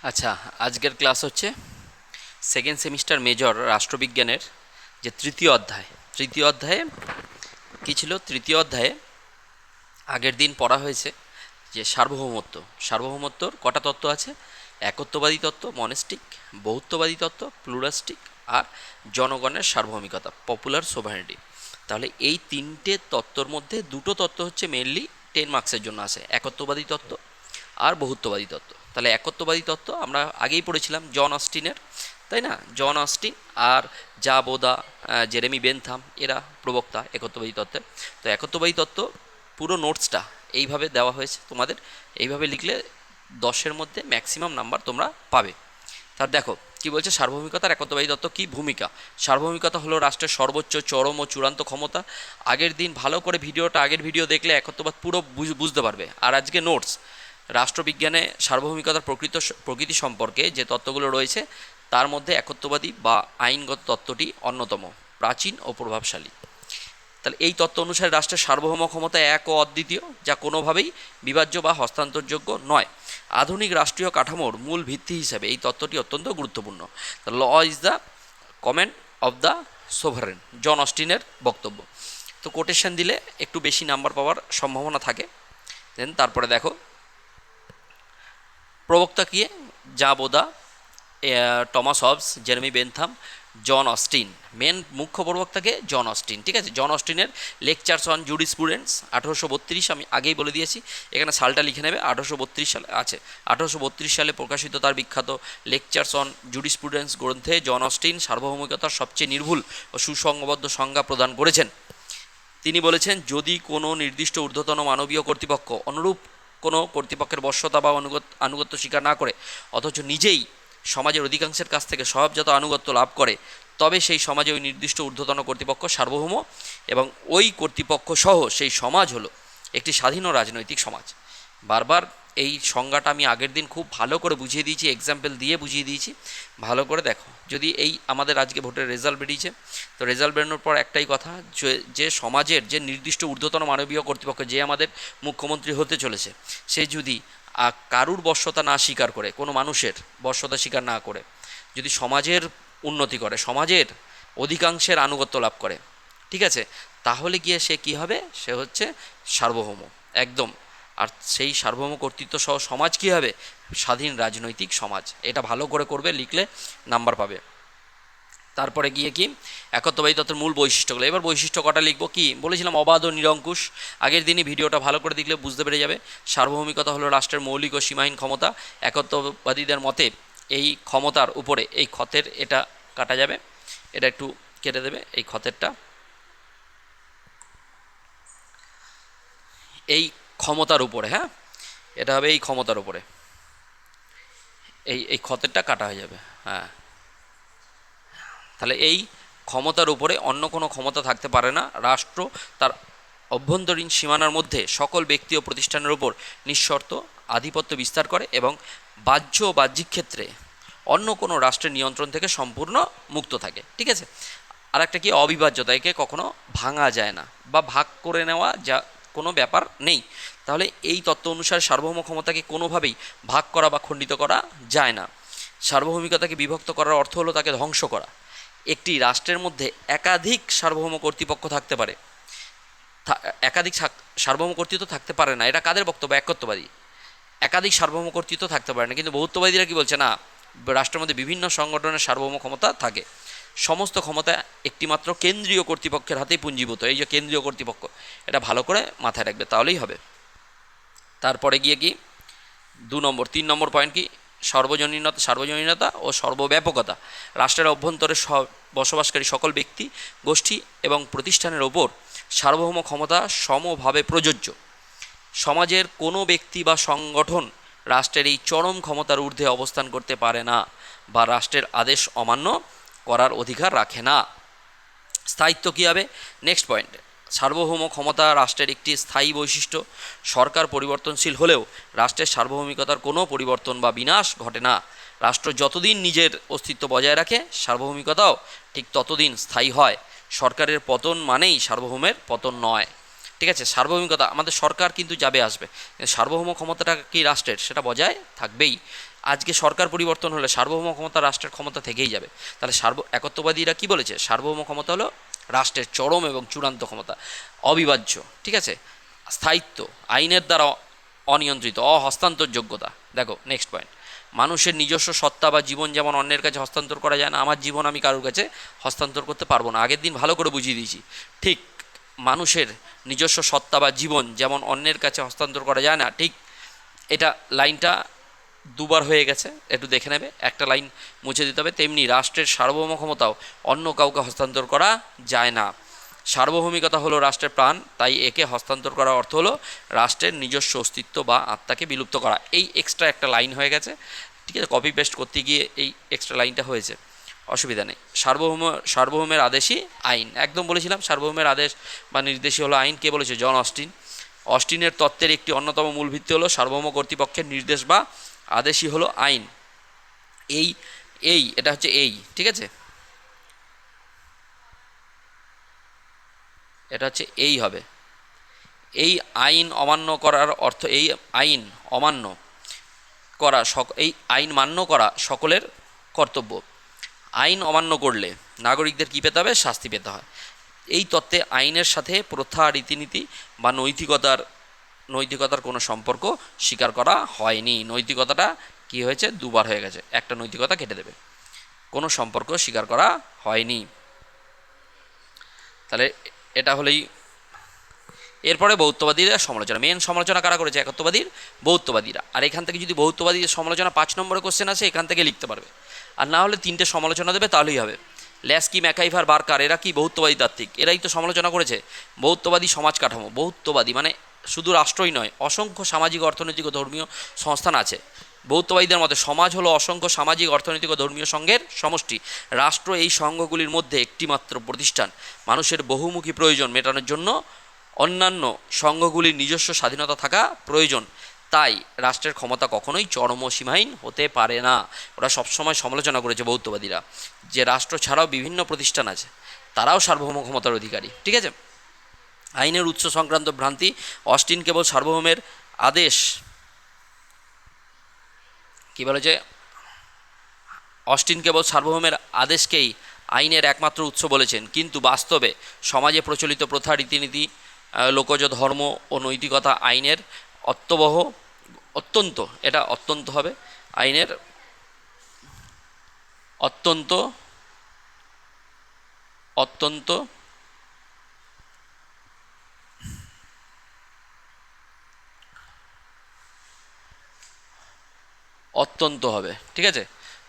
আচ্ছা, আজকের ক্লাস হচ্ছে সেকেন্ড সেমিস্টার মেজর রাষ্ট্রবিজ্ঞানের যে তৃতীয় অধ্যায়ে কী ছিল? তৃতীয় অধ্যায়ে আগের দিন পড়া হয়েছে যে সার্বভৌমত্বর কটা তত্ত্ব আছে: একত্ববাদী তত্ত্ব, মনেস্টিক, বহুত্ববাদী তত্ত্ব, প্লুরাস্টিক, আর জনগণের সার্বভৌমিকতা, পপুলার সোভারেনিটি। তাহলে এই তিনটে তত্ত্বর মধ্যে দুটো তত্ত্ব হচ্ছে মেনলি 10 মার্কসের জন্য আসে, একত্ববাদী তত্ত্ব আর বহুত্ববাদী তত্ত্ব। তাহলে একত্ববাদী তত্ত্ব আমরা আগেই পড়েছিলাম জন অস্টিনের, তাই না? জন অস্টিন আর যা বোদা, জেরেমি বেনথাম, এরা প্রবক্তা একত্ববাদী তত্ত্বের। তো একত্ববাদী তত্ত্ব পুরো নোটসটা এইভাবে দেওয়া হয়েছে তোমাদের, এইভাবে লিখলে 10-এর মধ্যে ম্যাক্সিমাম নাম্বার তোমরা পাবে। তার দেখো কি বলছে: সার্বভৌমিকতার একত্ববাদী তত্ত্ব কি ভূমিকা। সার্বভৌমিকতা হলো রাষ্ট্রের সর্বোচ্চ, চরম ও চূড়ান্ত ক্ষমতা। আগের দিন ভালো করে আগের ভিডিও দেখলে একত্ববাদ পুরো বুঝতে পারবে। আর আজকে নোটস রাষ্ট্রবিজ্ঞানে সার্বভৌমিকতার প্রকৃতি সম্পর্কে যে তত্ত্বগুলো রয়েছে তার মধ্যে একত্ববাদী বা আইনগত তত্ত্বটি অন্যতম, প্রাচীন ও প্রভাবশালী। তাহলে এই তত্ত্ব অনুসারে রাষ্ট্রের সার্বভৌম ক্ষমতা এক ও অদ্বিতীয়, যা কোনোভাবেই বিভাজ্য বা হস্তান্তরযোগ্য নয়। আধুনিক রাষ্ট্রীয় কাঠামোর মূল ভিত্তি হিসাবে এই তত্ত্বটি অত্যন্ত গুরুত্বপূর্ণ। Law is the command of the sovereign, John অস্টিনের বক্তব্য। তো কোটেশন দিলে একটু বেশি নাম্বার পাওয়ার সম্ভাবনা থাকে। দেন তারপরে দেখো প্রবক্তা কে: যা Bodin, Thomas Hobbes, Jeremy Bentham, John Austin. Main মুখ্য প্রবক্তাকে জন অস্টিন, ঠিক আছে? জন অস্টিনের লেকচার্স অন জুরিসপ্রুডেন্স 1832, আমি আগেই বলে দিয়েছি, এখানে সালটা লিখে নেবে, 1832 সালে আছে। 1832 সালে প্রকাশিত তার বিখ্যাত লেকচার্স অন জুরিসপ্রুডেন্স গ্রন্থে জন অস্টিন সার্বভৌমিকতার সবচেয়ে নির্ভুল ও সুসংবদ্ধ সংজ্ঞা প্রদান করেছেন। তিনি বলেছেন, যদি কোনো নির্দিষ্ট ঊর্ধ্বতন মানবীয় কর্তৃপক্ষ অনুরূপ কোনো কর্তৃপক্ষের বশ্যতা বা আনুগত্য স্বীকার না করে, অথচ নিজেই সমাজের অধিকাংশের কাছ থেকে স্বভাবজাত আনুগত্য লাভ করে, তবে সেই সমাজে ওই নির্দিষ্ট ঊর্ধ্বতন কর্তৃপক্ষ সার্বভৌম এবং ওই কর্তৃপক্ষ সহ সেই সমাজ হলো একটি স্বাধীন ও রাজনৈতিক সমাজ। বারবার এই সংজ্ঞাটা আমি আগের দিন খুব ভালো করে বুঝিয়ে দিয়েছি, এক্সাম্পল দিয়ে বুঝিয়ে দিয়েছি, ভালো করে দেখো। যদি এই আমাদের আজকে ভোটের রেজাল্ট বেরিয়েছে, তো রেজাল্ট বেরোনোর পর একটাই কথা, যে সমাজের যে নির্দিষ্ট ঊর্ধ্বতন মানবীয় কর্তৃপক্ষ, যে আমাদের মুখ্যমন্ত্রী হতে চলেছে, সে যদি কারুর বশ্যতা না স্বীকার করে, কোনো মানুষের বশ্যতা স্বীকার না করে, যদি সমাজের উন্নতি করে, সমাজের অধিকাংশের আনুগত্য লাভ করে, ঠিক আছে, তাহলে গিয়ে সে কী হবে? সে হচ্ছে সার্বভৌম একদম। আর সেই সার্বভৌম কর্তৃত্ব সহ সমাজ কী হবে? স্বাধীন রাজনৈতিক সমাজ। এটা ভালো করে করবে, লিখলে নাম্বার পাবে। তারপরে গিয়ে কি একত্ববাদী তত্ত্বের মূল বৈশিষ্ট্যগুলো, এবার বৈশিষ্ট্য কটা লিখবো। কি বলেছিলাম? অবাধ ও নিরঙ্কুশ। আগের দিনই ভিডিওটা ভালো করে দেখলে বুঝতে পেরে যাবে। সার্বভৌমিকতা হলো রাষ্ট্রের মৌলিক ও সীমাহীন ক্ষমতা। একত্ববাদীদের মতে এই ক্ষমতার উপরে, এই ক্ষতের এটা কাটা যাবে, এটা একটু কেটে দেবে, এই ক্ষতেরটা, এই ক্ষমতার উপরে, হ্যাঁ, এটা হবে এই ক্ষমতার উপরে, এই ক্ষতেরটা কাটা হয়ে যাবে, হ্যাঁ। তাহলে এই ক্ষমতার উপরে অন্য কোনো ক্ষমতা থাকতে পারে না। রাষ্ট্র তার অভ্যন্তরীণ সীমানার মধ্যে সকল ব্যক্তি ও প্রতিষ্ঠানের উপর নিঃশর্ত আধিপত্য বিস্তার করে এবং বাহ্য ও বাহ্যিক ক্ষেত্রে অন্য কোনো রাষ্ট্রের নিয়ন্ত্রণ থেকে সম্পূর্ণ মুক্ত থাকে, ঠিক আছে? আর একটা কি? অবিভাজ্যতা, একে কখনো ভাঙা যায় না বা ভাগ করে নেওয়া যা কোনো ব্যাপার নেই। তাহলে এই তত্ত্ব অনুসারে সার্বভৌম ক্ষমতাকে কোনোভাবেই ভাগ করা বা খণ্ডিত করা যায় না। সার্বভৌমিকতাকে বিভক্ত করার অর্থ হলো তাকে ধ্বংস করা। একটি রাষ্ট্রের মধ্যে একাধিক সার্বভৌম কর্তৃপক্ষ থাকতে পারে, একাধিক সার্বভৌম কর্তৃত্ব থাকতে পারে না। এটা কাদের বক্তব্য? একত্ববাদী। একাধিক সার্বভৌম কর্তৃত্ব থাকতে পারে না। কিন্তু বহুত্ববাদীরা কি বলছে? না, রাষ্ট্রের মধ্যে বিভিন্ন সংগঠনের সার্বভৌম ক্ষমতা থাকে। সমস্ত ক্ষমতা একটিমাত্র কেন্দ্রীয় কর্তৃপক্ষের হাতেই পুঞ্জীভূত। এই যে কেন্দ্রীয় কর্তৃপক্ষ, এটা ভালো করে মাথায় রাখবে, তাহলেই হবে। তারপরে গিয়ে কি 3 নম্বর পয়েন্ট কি? সার্বজনীনতা ও সর্বব্যাপকতা। রাষ্ট্রের অভ্যন্তরে বসবাসকারী সকল ব্যক্তি, গোষ্ঠী এবং প্রতিষ্ঠানের ওপর সার্বভৌম ক্ষমতা সমভাবে প্রযোজ্য। সমাজের কোনো ব্যক্তি বা সংগঠন রাষ্ট্রের এই চরম ক্ষমতার ঊর্ধ্বে অবস্থান করতে পারে না বা রাষ্ট্রের আদেশ অমান্য করার অধিকার রাখে না। স্থায়িত্ব কী হবে? নেক্সট পয়েন্ট, সার্বভৌম ক্ষমতা রাষ্ট্রের একটি স্থায়ী বৈশিষ্ট্য। সরকার পরিবর্তনশীল হলেও রাষ্ট্রের সার্বভৌমিকতার কোনো পরিবর্তন বা বিনাশ ঘটে না। রাষ্ট্র যতদিন নিজের অস্তিত্ব বজায় রাখে, সার্বভৌমিকতাও ঠিক ততদিন স্থায়ী হয়। সরকারের পতন মানেই সার্বভৌমের পতন নয়, ঠিক ঠিক আছে, সার্বভৌমিকতা আমাদের সরকার কিন্তু যাবে আসবে, সার্বভৌম ক্ষমতাটা কি রাষ্ট্রের সেটা বজায় থাকবেই। আজকে সরকার পরিবর্তন হলে সার্বভৌম ক্ষমতা রাষ্ট্রের ক্ষমতা থেকেই যাবে। তাহলে একত্ববাদীরা কি বলেছে, সার্বভৌম ক্ষমতা হলো রাষ্ট্রের চরম এবং চূড়ান্ত ক্ষমতা, অবিভাজ্য, ঠিক আছে, স্থায়িত্ব, আইনের দ্বারা অনিয়ন্ত্রিত, অহস্তান্তরযোগ্যতা। দেখো নেক্সট পয়েন্ট, মানুষের নিজস্ব সত্তা বা জীবন যেমন অন্যের কাছে হস্তান্তর করা যায় না, আমার জীবন আমি কারোর কাছে হস্তান্তর করতে পারবো না, আগের দিন ভালো করে বুঝিয়ে দিয়েছি। ঠিক মানুষের নিজস্ব সত্তা বা জীবন যেমন অন্যের কাছে হস্তান্তর করা যায় না, ঠিক এটা লাইনটা দুবার হয়ে গেছে, একটু দেখে নেবে, একটা লাইন মুছে দিতে হবে। তেমনি রাষ্ট্রের সার্বভৌম ক্ষমতাও অন্য কাউকে হস্তান্তর করা যায় না। সার্বভৌমিকতা হলো রাষ্ট্রের প্রাণ, তাই একে হস্তান্তর করার অর্থ হলো রাষ্ট্রের নিজস্ব অস্তিত্ব বা আত্মাকে বিলুপ্ত করা। এই এক্সট্রা একটা লাইন হয়ে গেছে, ঠিক আছে, কপি পেস্ট করতে গিয়ে এই এক্সট্রা লাইনটা হয়েছে, অসুবিধা নেই। সার্বভৌমের আদেশই আইন, একদম বলেছিলাম সার্বভৌমের আদেশ বা নির্দেশই হলো আইন। কে বলেছে? John Austen. অস্টিনের তত্ত্বের একটি অন্যতম মূল ভিত্তি হলো সার্বভৌম কর্তৃপক্ষের নির্দেশ বা আদেশই হলো আইন। এই এই এটা হচ্ছে এই, ঠিক আছে, এটা হচ্ছে এই হবে। এই আইন অমান্য করার অর্থ, এই আইন অমান্য করা, এই আইন মান্য করা সকলের কর্তব্য। আইন অমান্য করলে নাগরিকদের কী পেতে হবে? শাস্তি পেতে হয়। এই তত্ত্বে আইনের সাথে প্রথা, রীতিনীতি বা নৈতিকতার কোনো সম্পর্ক স্বীকার করা হয়নি। নৈতিকতাটা কি হয়েছে? দুবার হয়ে গেছে, একটা নৈতিকতা কেটে দেবে, কোনো সম্পর্ক স্বীকার করা হয়নি। তাহলে এটা হলেই, এরপরে বহুত্ববাদীরা সমালোচনা, মেন সমালোচনা কারা করেছে? একত্ববাদীর, বহুত্ববাদীরা। আর এখান থেকে যদি বহুত্ববাদীর সমালোচনা 5 নম্বরে কোশ্চেন আসে, এখান থেকে লিখতে পারবে, আর না হলে 3টে সমালোচনা দেবে, তাহলেই হবে। ল্যাস্কি, ম্যাকাইভার, বার্কার, এরা কি বহুত্ববাদী তাত্ত্বিক, এরাই তো সমালোচনা করেছে বহুত্ববাদী সমাজ কাঠামো। বহুত্ববাদী মানে শুধু রাষ্ট্রই নয়, অসংখ্য সামাজিক, অর্থনৈতিক ও ধর্মীয় সংস্থান আছে। বহুত্ববাদীদের মতে সমাজ হলো অসংখ্য সামাজিক, অর্থনৈতিক ও ধর্মীয় সংঘের সমষ্টি। রাষ্ট্র এই সংঘগুলির মধ্যে একটিমাত্র প্রতিষ্ঠান। মানুষের বহুমুখী প্রয়োজন মেটানোর জন্য অন্যান্য সংঘগুলির নিজস্ব স্বাধীনতা থাকা প্রয়োজন। তাই রাষ্ট্রের ক্ষমতা কখনোই চরম সীমাহীন হতে পারে না। ওরা সবসময় সমালোচনা করেছে বহুত্ববাদীরা যে রাষ্ট্র ছাড়াও বিভিন্ন প্রতিষ্ঠান আছে, তারাও সার্বভৌম ক্ষমতার অধিকারী, ঠিক আছে। আইনের উৎস সংক্রান্ত ভ্রান্তি, অস্টিন কেবল সার্বভৌমের আদেশ, কী বলে যে অস্টিন কেবল সার্বভৌমের আদেশকেই আইনের একমাত্র উৎস বলেছেন, কিন্তু বাস্তবে সমাজে প্রচলিত প্রথা, রীতিনীতি, লোকজ ধর্ম ও নৈতিকতা আইনের অত্যন্ত, এটা অত্যন্ত হবে, আইনের অত্যন্ত অত্যন্ত অত্যন্ত হবে, ঠিক আছে,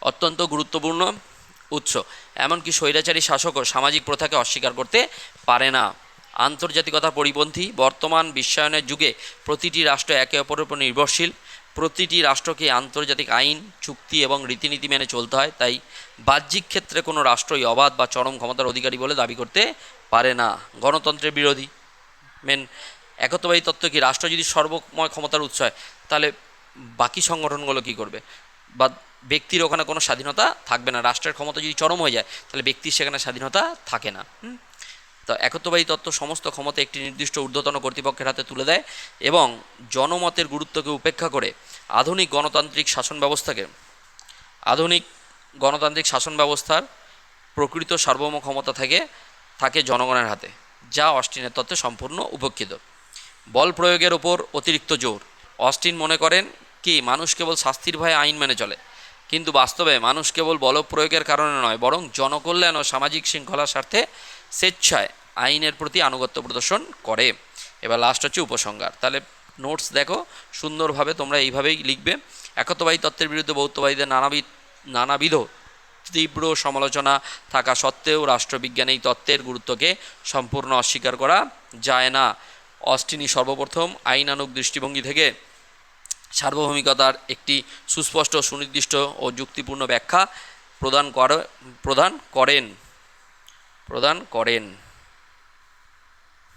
অত্যন্ত গুরুত্বপূর্ণ উৎস। এমনকি স্বৈরাচারী শাসকও সামাজিক প্রথাকে অস্বীকার করতে পারে না। আন্তর্জাতিকতার পরিপন্থী বর্তমান বিশ্বায়নের যুগে প্রতিটি রাষ্ট্র একে অপরের উপর নির্ভরশীল। প্রতিটি রাষ্ট্রকে আন্তর্জাতিক আইন, চুক্তি এবং রীতিনীতি মেনে চলতে হয়। তাই বাহ্যিক ক্ষেত্রে কোনো রাষ্ট্রই অবাধ বা চরম ক্ষমতার অধিকারী বলে দাবি করতে পারে না। গণতন্ত্রের বিরোধী মেন একত্ববাদী তত্ত্ব কি? রাষ্ট্র যদি সর্বময় ক্ষমতার উৎস হয়, তাহলে বাকি সংগঠনগুলো কী করবে? বা ব্যক্তির ওখানে কোনো স্বাধীনতা থাকবে না। রাষ্ট্রের ক্ষমতা যদি চরম হয়ে যায়, তাহলে ব্যক্তির সেখানে স্বাধীনতা থাকে না। তো একত্ববাদী তত্ত্ব সমস্ত ক্ষমতা একটি নির্দিষ্ট ঊর্ধ্বতন কর্তৃপক্ষের হাতে তুলে দেয় এবং জনমতের গুরুত্বকে উপেক্ষা করে আধুনিক গণতান্ত্রিক শাসন ব্যবস্থার প্রকৃত সার্বভৌম ক্ষমতা থাকে জনগণের হাতে, যা অস্টিনের তত্ত্বে সম্পূর্ণ উপেক্ষিত। বল প্রয়োগের ওপর অতিরিক্ত জোর। অস্টিন মনে করেন কি মানুষ কেবল শাস্তির ভয়ে আইন মেনে চলে, কিন্তু বাস্তবে মানুষ কেবল বল প্রয়োগের কারণে নয়, বরং জনকল্যাণ ও সামাজিক শৃঙ্খলার স্বার্থে স্বেচ্ছায় আইনের প্রতি আনুগত্য প্রদর্শন করে। এবার লাস্ট হচ্ছে উপসংহার। তাহলে নোটস দেখো সুন্দরভাবে, তোমরা এইভাবেই লিখবে। একত্ববাদী তত্ত্বের বিরুদ্ধে বহুত্ববাদীদের নানাবিধ তীব্র সমালোচনা থাকা সত্ত্বেও রাষ্ট্রবিজ্ঞান এই তত্ত্বের গুরুত্বকে সম্পূর্ণ অস্বীকার করা যায় না। অস্টিনই সর্বপ্রথম আইনানুগ দৃষ্টিভঙ্গি থেকে সার্বভৌমিকতার একটি সুস্পষ্ট, সুনির্দিষ্ট ও যুক্তিপূর্ণ ব্যাখ্যা প্রদান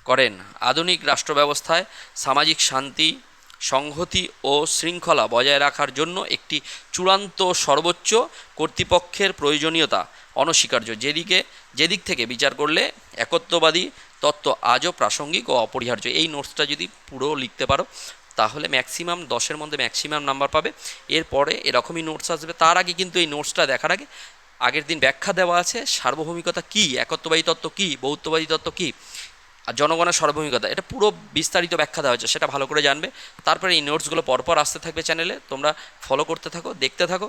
করেন। আধুনিক রাষ্ট্র ব্যবস্থায় সামাজিক শান্তি, সংহতি ও শৃঙ্খলা বজায় রাখার জন্য একটি চূড়ান্ত সর্বোচ্চ কর্তৃপক্ষের প্রয়োজনীয়তা অনস্বীকার্য। যেদিক থেকে বিচার করলে একত্ববাদী তত্ত্ব আজও প্রাসঙ্গিক ও অপরিহার্য। এই নোটসটা যদি পুরো লিখতে পারো তাহলে ম্যাক্সিমাম 10-এর মধ্যে ম্যাক্সিমাম নাম্বার পাবে। এরপরে এরকমই নোটস আসবে। তার আগে কিন্তু এই নোটসটা দেখার আগে আগের দিন ব্যাখ্যা দেওয়া আছে সার্বভৌমিকতা কী, একত্ববাদী তত্ত্ব কী, বহুত্ববাদী তত্ত্ব কী, আর জনগণের সার্বভৌমিকতা, এটা পুরো বিস্তারিত ব্যাখ্যা দেওয়া হয়েছে, সেটা ভালো করে জানবে। তারপরে এই নোটসগুলো পরপর আসতে থাকবে চ্যানেলে, তোমরা ফলো করতে থাকো, দেখতে থাকো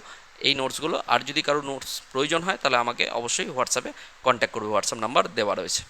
এই নোটসগুলো। আর যদি কারো নোটস প্রয়োজন হয় তাহলে আমাকে অবশ্যই হোয়াটসঅ্যাপে কন্ট্যাক্ট করবে, হোয়াটসঅ্যাপ নাম্বার দেওয়া রয়েছে।